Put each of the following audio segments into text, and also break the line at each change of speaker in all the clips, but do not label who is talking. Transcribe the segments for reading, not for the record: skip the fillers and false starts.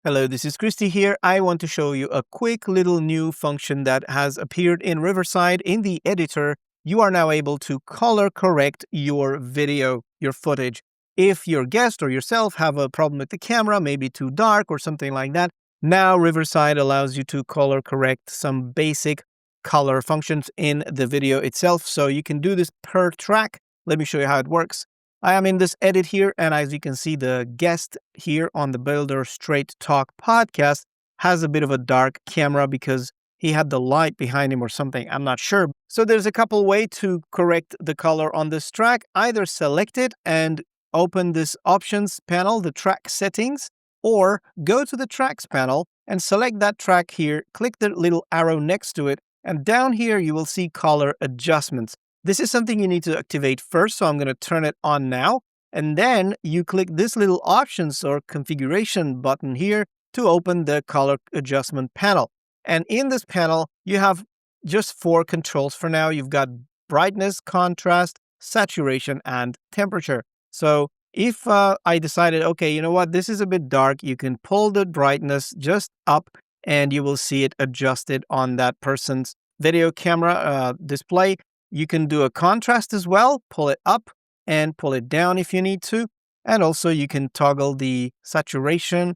Hello, this is Christy here. I want to show you a quick little new function that has appeared in Riverside. In the editor, you are now able to color correct your video, your footage. If your guest or yourself have a problem with the camera, maybe too dark or something like that, now Riverside allows you to color correct some basic color functions in the video itself. So you can do this per track. Let me show you how it works. I am in this edit here, and as you can see, the guest here on the Builder Straight Talk podcast has a bit of a dark camera because he had the light behind him or something. I'm not sure. So there's a couple ways to correct the color on this track. Either select it and open this options panel, the track settings, or go to the tracks panel and select that track here, click the little arrow next to it, and down here you will see color adjustments. This is something you need to activate first, so I'm going to turn it on now. And then you click this little options or configuration button here to open the color adjustment panel. And in this panel, you have just 4 controls for now. You've got brightness, contrast, saturation, and temperature. So if I decided, okay, you know what, this is a bit dark, you can pull the brightness just up and you will see it adjusted on that person's video camera display. You can do a contrast as well, pull it up and pull it down if you need to. And also you can toggle the saturation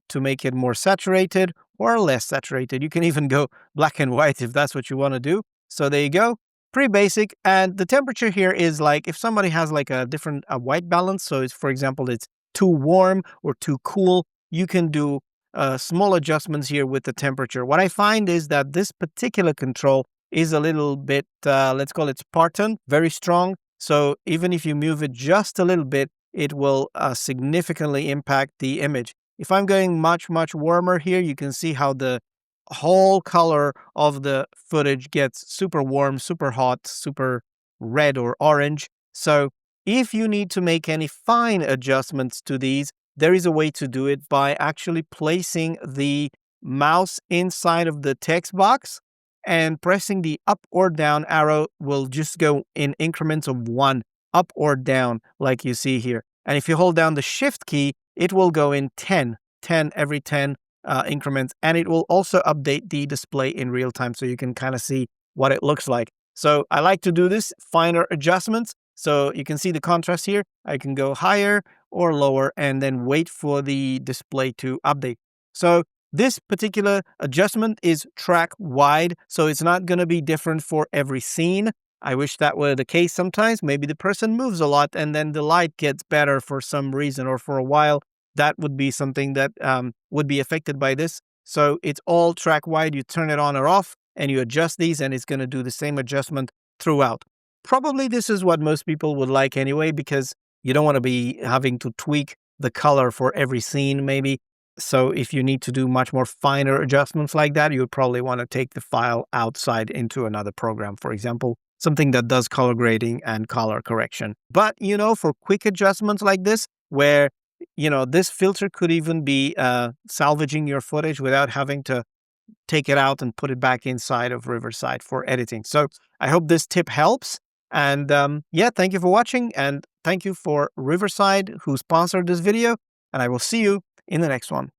to make it more saturated or less saturated. You can even go black and white if that's what you want to do. So there you go. Pretty basic. And the temperature here is like if somebody has like a different white balance. So it's, for example, it's too warm or too cool, you can do small adjustments here with the temperature. What I find is that this particular control is a little bit, let's call it Spartan, very strong. So even if you move it just a little bit, it will significantly impact the image. If I'm going much, much warmer here, you can see how the whole color of the footage gets super warm, super hot, super red or orange. So if you need to make any fine adjustments to these, there is a way to do it by actually placing the mouse inside of the text box, and pressing the up or down arrow will just go in increments of 1 up or down like you see here. And if you hold down the shift key, it will go in 10 every 10 increments. And it will also update the display in real time so you can kind of see what it looks like. So I like to do this finer adjustments. So you can see the contrast here. I can go higher or lower and then wait for the display to update. So this particular adjustment is track wide, so it's not going to be different for every scene. I wish that were the case sometimes. Maybe the person moves a lot and then the light gets better for some reason or for a while. That would be something that would be affected by this. So it's all track wide. You turn it on or off and you adjust these and it's going to do the same adjustment throughout. Probably this is what most people would like anyway, because you don't want to be having to tweak the color for every scene maybe. So if you need to do much more finer adjustments like that, you would probably want to take the file outside into another program, for example, something that does color grading and color correction. But, for quick adjustments like this, where, this filter could even be salvaging your footage without having to take it out and put it back inside of Riverside for editing. So I hope this tip helps. And thank you for watching. And thank you for Riverside, who sponsored this video. And I will see you in the next one.